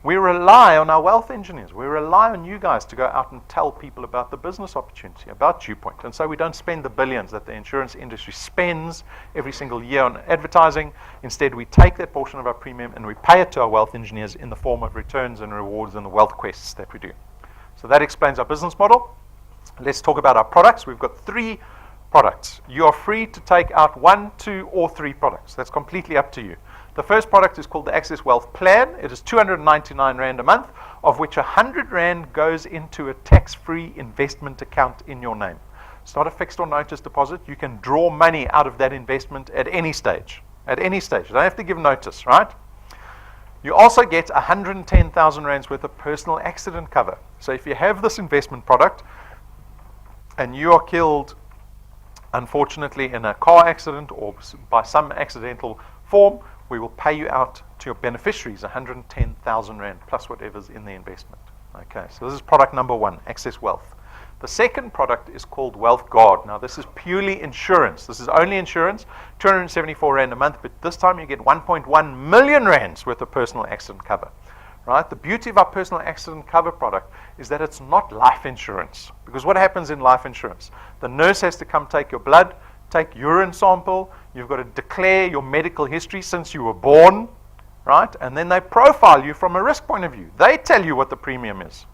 We rely on our wealth engineers. We rely on you guys to go out and tell people about the business opportunity, about DuePoint. And so we don't spend the billions that the insurance industry spends every single year on advertising. Instead, we take that portion of our premium and we pay it to our wealth engineers in the form of returns and rewards and the wealth quests that we do. So that explains our business model. Let's talk about our products. We've got 3 products. You are free to take out 1, 2, or 3 products. That's completely up to you. The first product is called the Access Wealth Plan. It is 299 Rand a month, of which 100 Rand goes into a tax-free investment account in your name. It's not a fixed or notice deposit. You can draw money out of that investment at any stage. At any stage. You don't have to give notice, right? You also get 110,000 Rands worth of personal accident cover. So if you have this investment product and you are killed, unfortunately, in a car accident or by some accidental form, we will pay you out to your beneficiaries 110,000 Rand plus whatever's in the investment. Okay, so this is product number 1, Access Wealth. The second product is called Wealth Guard. Now this is purely insurance. This is only insurance, 274 Rand a month, but this time you get 1.1 million Rands worth of personal accident cover. Right? The beauty of our personal accident cover product is that it's not life insurance. Because what happens in life insurance? The nurse has to come take your blood, take urine sample, you've got to declare your medical history since you were born, right? And then they profile you from a risk point of view. They tell you what the premium is.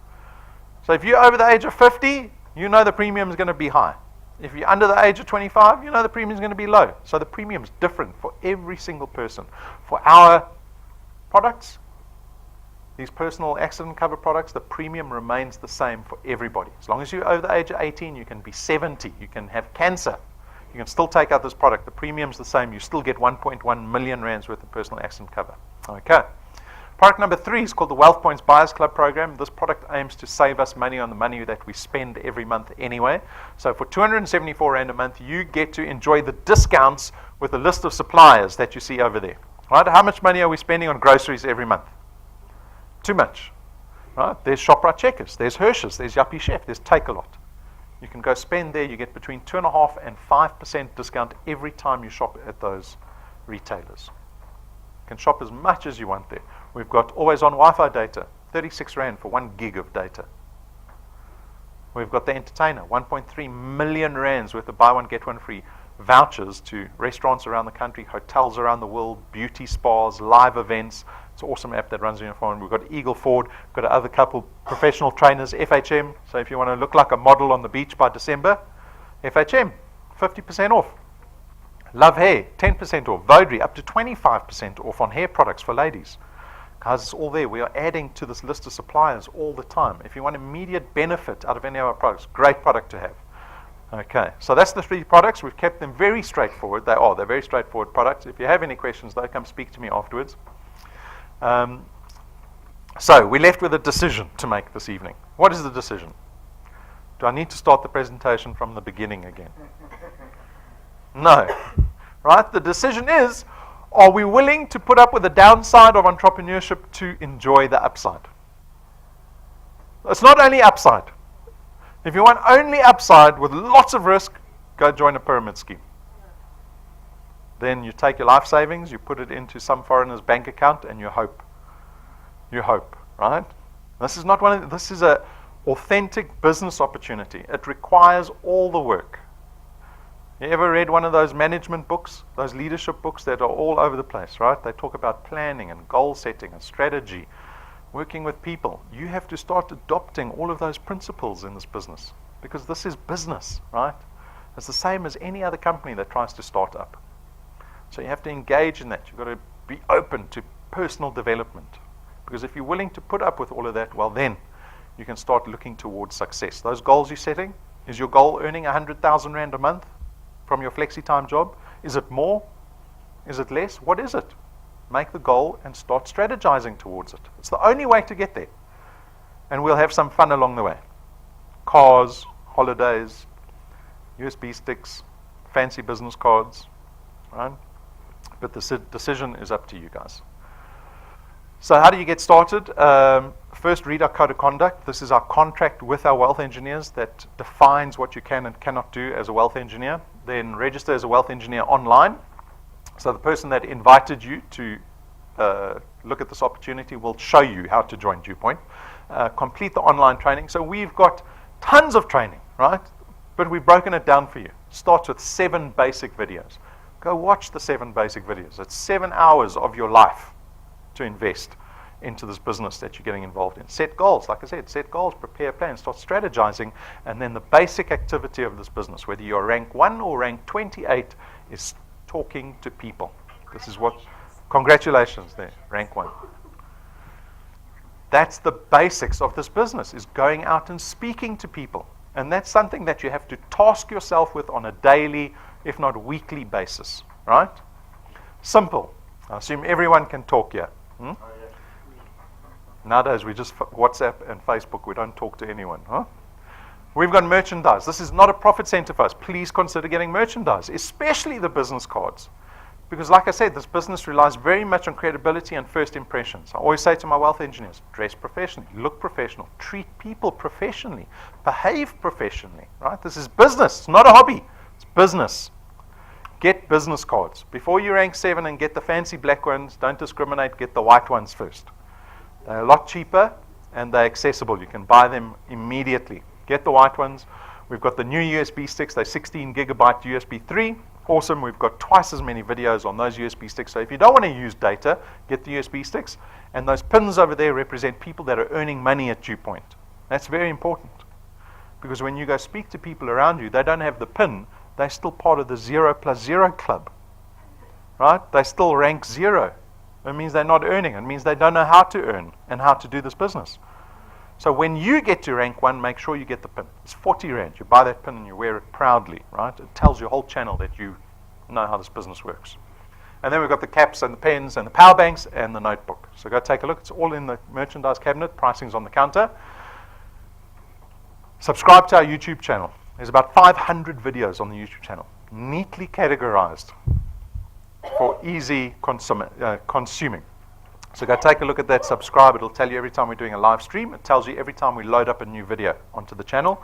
So if you're over the age of 50, you know the premium is going to be high. If you're under the age of 25, you know the premium is going to be low. So the premium is different for every single person. For our products, these personal accident cover products, the premium remains the same for everybody. As long as you're over the age of 18, you can be 70, you can have cancer. You can still take out this product. The premium's the same. You still get 1.1 million Rands worth of personal accident cover. Okay. Product number 3 is called the Wealth Points Buyers Club program. This product aims to save us money on the money that we spend every month anyway. So for 274 Rand a month, you get to enjoy the discounts with a list of suppliers that you see over there. Right? How much money are we spending on groceries every month? Too much. Right? There's ShopRite Checkers, there's Hershey's, there's Yuppie Chef, there's Take-A-Lot. You can go spend there. You get between 2.5% and 5% discount every time you shop at those retailers. You can shop as much as you want there. We've got always-on Wi-Fi data, 36 Rand for 1 gig of data. We've got the entertainer, 1.3 million Rands worth of buy one, get one free vouchers to restaurants around the country, hotels around the world, beauty spas, live events. It's an awesome app that runs on your phone. We've got Eagle Ford, we've got other couple professional trainers, FHM. So if you want to look like a model on the beach by December, FHM, 50% off. Love Hair, 10% off. Vodri, up to 25% off on hair products for ladies. Guys, it's all there. We are adding to this list of suppliers all the time. If you want immediate benefit out of any of our products, great product to have. Okay, so that's the 3 products. We've kept them very straightforward. They're very straightforward products. If you have any questions, though, come speak to me afterwards. So we're left with a decision to make this evening. What is the decision? Do I need to start the presentation from the beginning again? No. Right? The decision is, are we willing to put up with the downside of entrepreneurship to enjoy the upside? It's not only upside. If you want only upside with lots of risk, go join a pyramid scheme. Then you take your life savings, you put it into some foreigner's bank account, and you hope. You hope, right? This is not this is a authentic business opportunity. It requires all the work. You ever read one of those management books, those leadership books that are all over the place, right? They talk about planning and goal setting and strategy, working with people. You have to start adopting all of those principles in this business, because this is business, right? It's the same as any other company that tries to start up. So you have to engage in that. You've got to be open to personal development, because if you're willing to put up with all of that, well then you can start looking towards success. Those goals you're setting, is your goal earning 100,000 Rand a month from your flexi-time job? Is it more? Is it less? What is it? Make the goal and start strategizing towards it. It's the only way to get there. And we'll have some fun along the way. Cars, holidays, USB sticks, fancy business cards, right? But the decision is up to you guys. So how do you get started? First, read our code of conduct. This is our contract with our wealth engineers that defines what you can and cannot do as a wealth engineer. Then register as a wealth engineer online. So the person that invited you to look at this opportunity will show you how to join DuePoint. Complete the online training. So we've got tons of training, right? But we've broken it down for you. Starts with 7 basic videos. Go watch the 7 basic videos. It's 7 hours of your life to invest into this business that you're getting involved in. Set goals, like I said, set goals, prepare plans, start strategizing, and then the basic activity of this business, whether you're rank 1 or rank 28, is talking to people. This is what, congratulations there, rank 1. That's the basics of this business, is going out and speaking to people. And that's something that you have to task yourself with on a daily, if not weekly basis, right? Simple. I assume everyone can talk here. Nowadays we just WhatsApp and Facebook. We don't talk to anyone. Huh? We've got merchandise. This is not a profit center for us. Please consider getting merchandise, especially the business cards. Because like I said, this business relies very much on credibility and first impressions. I always say to my wealth engineers, dress professionally, look professional, treat people professionally, behave professionally. Right? This is business. It's not a hobby. It's business. Get business cards. Before you rank 7 and get the fancy black ones, don't discriminate, get the white ones first. They're a lot cheaper and they're accessible. You can buy them immediately. Get the white ones. We've got the new USB sticks. They're 16 gigabyte USB 3. Awesome. We've got twice as many videos on those USB sticks. So if you don't want to use data, get the USB sticks. And those pins over there represent people that are earning money at DuePoint. That's very important. Because when you go speak to people around you, they don't have the pin. They're still part of the 0+0 club, right? They still rank 0. It means they're not earning. It means they don't know how to earn and how to do this business. So when you get to rank 1, make sure you get the pin. It's 40 Rand. You buy that pin and you wear it proudly, right? It tells your whole channel that you know how this business works. And then we've got the caps and the pens and the power banks and the notebook. So go take a look. It's all in the merchandise cabinet. Pricing's on the counter. Subscribe to our YouTube channel. There's about 500 videos on the YouTube channel, neatly categorized for easy consuming. So go take a look at that, subscribe. It'll tell you every time we're doing a live stream. It tells you every time we load up a new video onto the channel.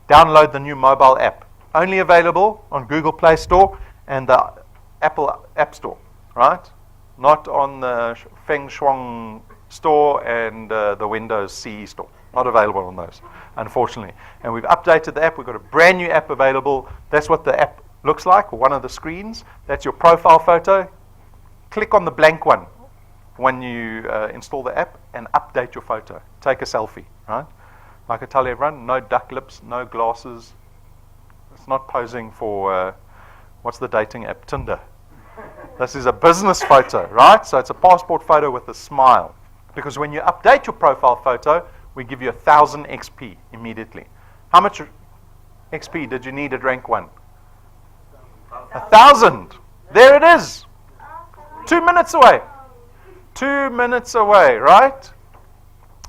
Download the new mobile app. Only available on Google Play Store and the Apple App Store, right? Not on the Feng Shuang Store and the Windows CE Store. Not available on those, unfortunately. And we've updated the app. We've got a brand new app available. That's what the app looks like, one of the screens. That's your profile photo. Click on the blank one when you install the app and update your photo. Take a selfie, right? Like I tell everyone, no duck lips, no glasses. It's not posing for, what's the dating app? Tinder. This is a business photo, right? So it's a passport photo with a smile. Because when you update your profile photo, we give you 1,000 XP immediately. How much XP did you need at rank 1? 1,000. There it is. 2 minutes away. 2 minutes away, right?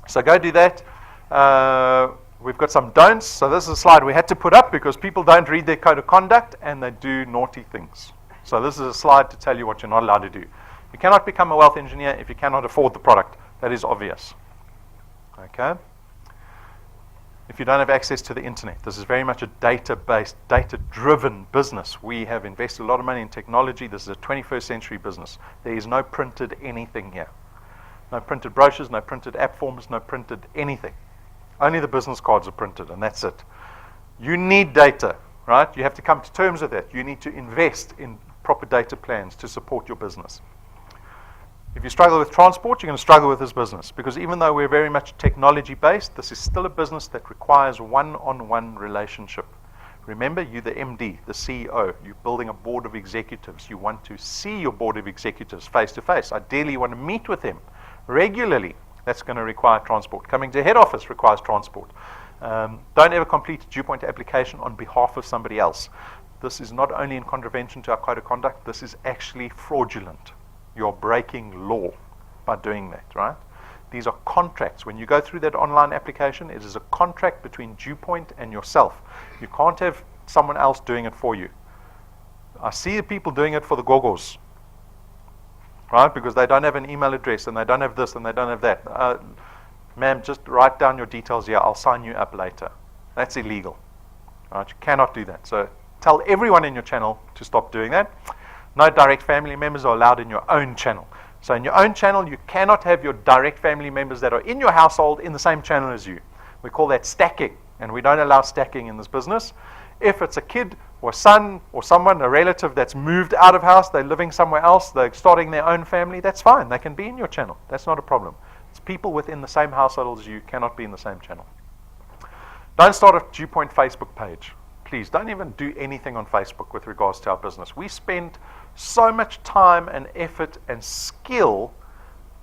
So go do that. We've got some don'ts. So this is a slide we had to put up because people don't read their code of conduct and they do naughty things. So this is a slide to tell you what you're not allowed to do. You cannot become a wealth engineer if you cannot afford the product. That is obvious. Okay. if you don't have access to the internet. This is very much a data-based, data-driven business. We have invested a lot of money in technology. This is a 21st century business. There is no printed anything here. No printed brochures, no printed app forms, no printed anything. Only the business cards are printed, and that's it. You need data, right? You have to come to terms with that. You need to invest in proper data plans to support your business. If you struggle with transport, you're going to struggle with this business, because even though we're very much technology-based, this is still a business that requires one-on-one relationship. Remember, you're the MD, the CEO. You're building a board of executives. You want to see your board of executives face-to-face. Ideally, you want to meet with them regularly. That's going to require transport. Coming to head office requires transport. Don't ever complete a DuePoint application on behalf of somebody else. This is not only in contravention to our code of conduct, this is actually fraudulent. You're breaking law by doing that, right? These are contracts. When you go through that online application, it is a contract between DuePoint and yourself. You can't have someone else doing it for you. I see the people doing it for the gogos, right? Because they don't have an email address, and they don't have this, and they don't have that. Ma'am, just write down your details here. I'll sign you up later. That's illegal, right? You cannot do that. So tell everyone in your channel to stop doing that. No direct family members are allowed in your own channel. So in your own channel, you cannot have your direct family members that are in your household in the same channel as you. We call that stacking, and we don't allow stacking in this business. If it's a kid or a son or someone, a relative that's moved out of house, they're living somewhere else, they're starting their own family, that's fine. They can be in your channel. That's not a problem. It's people within the same household as you cannot be in the same channel. Don't start a DuePoint Facebook page. Please, don't even do anything on Facebook with regards to our business. We spend so much time and effort and skill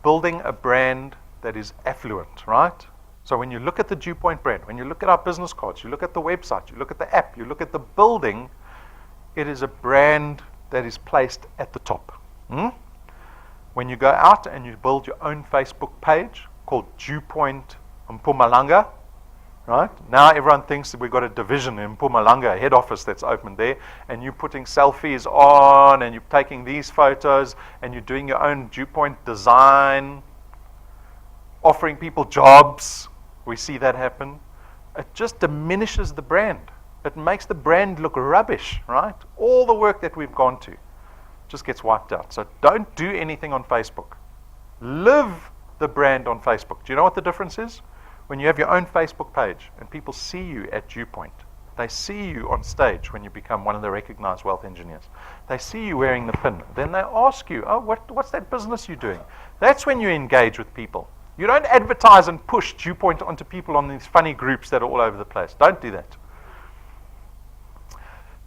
building a brand that is affluent, right? So when you look at the DuePoint brand, when you look at our business cards, you look at the website, you look at the app, you look at the building, it is a brand that is placed at the top. When you go out and you build your own Facebook page called DuePoint Mpumalanga, right? Now everyone thinks that we've got a division in Mpumalanga, a head office that's open there, and you're putting selfies on, and you're taking these photos, and you're doing your own DuePoint design, offering people jobs. We see that happen. It just diminishes the brand. It makes the brand look rubbish, right? All the work that we've gone to just gets wiped out. So don't do anything on Facebook. Live the brand on Facebook. Do you know what the difference is? When you have your own Facebook page and people see you at DuePoint, they see you on stage when you become one of the recognized wealth engineers. They see you wearing the pin. Then they ask you, oh, what's that business you're doing? That's when you engage with people. You don't advertise and push DuePoint onto people on these funny groups that are all over the place. Don't do that.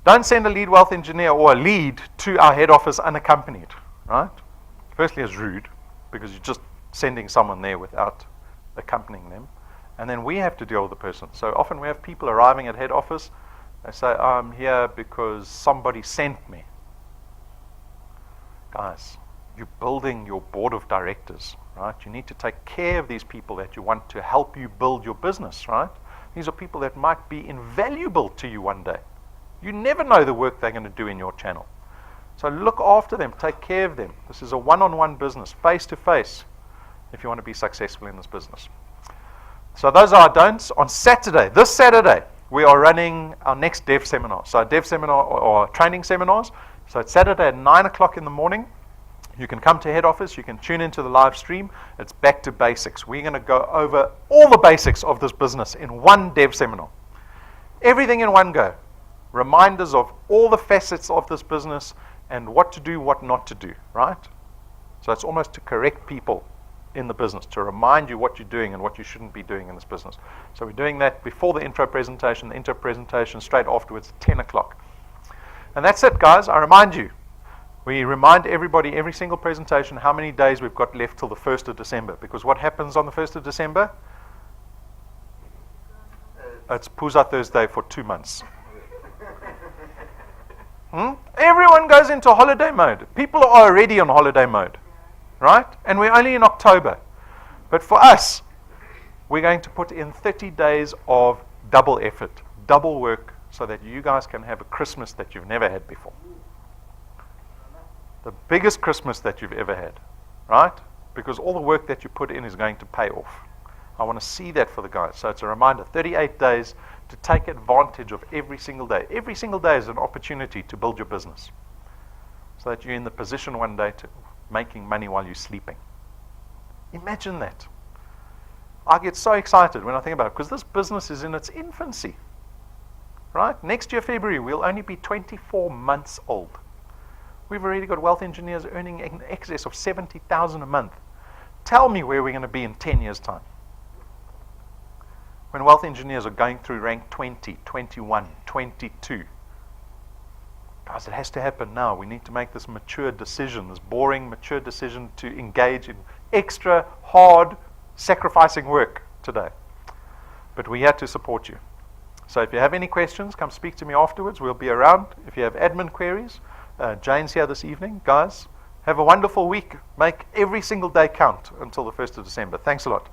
Don't send a lead wealth engineer or a lead to our head office unaccompanied, right? Firstly, it's rude because you're just sending someone there without accompanying them. And then we have to deal with the person. So often we have people arriving at head office. They say, I'm here because somebody sent me. Guys, you're building your board of directors, right? You need to take care of these people that you want to help you build your business, right? These are people that might be invaluable to you one day. You never know the work they're going to do in your channel. So look after them, take care of them. This is a one-on-one business, face-to-face, if you want to be successful in this business. So those are our don'ts. On Saturday, this Saturday, we are running our next dev seminar. So our dev seminar or training seminars. So it's Saturday at 9 o'clock in the morning. You can come to head office. You can tune into the live stream. It's back to basics. We're going to go over all the basics of this business in one dev seminar. Everything in one go. Reminders of all the facets of this business and what to do, what not to do, right? So it's almost to correct people in the business, to remind you what you're doing and what you shouldn't be doing in this business. So we're doing that before the intro presentation straight afterwards at 10 o'clock. And that's it, guys. I remind you. We remind everybody every single presentation how many days we've got left till the 1st of December. Because what happens on the 1st of December? It's Puza Thursday for 2 months. Everyone goes into holiday mode. People are already on holiday mode, right? And we're only in October. But for us, we're going to put in 30 days of double effort, double work, so that you guys can have a Christmas that you've never had before. The biggest Christmas that you've ever had, right? Because all the work that you put in is going to pay off. I want to see that for the guys. So it's a reminder, 38 days to take advantage of every single day. Every single day is an opportunity to build your business so that you're in the position one day to making money while you're sleeping. Imagine that. I get so excited when I think about it because this business is in its infancy. Right? Next year, February, we'll only be 24 months old. We've already got wealth engineers earning in excess of 70,000 a month. Tell me where we're going to be in 10 years' time. When wealth engineers are going through rank 20, 21, 22. Guys, it has to happen now. We need to make this mature decision, this boring, mature decision to engage in extra hard, sacrificing work today. But we had to support you. So if you have any questions, come speak to me afterwards. We'll be around. If you have admin queries, Jane's here this evening. Guys, have a wonderful week. Make every single day count until the 1st of December. Thanks a lot.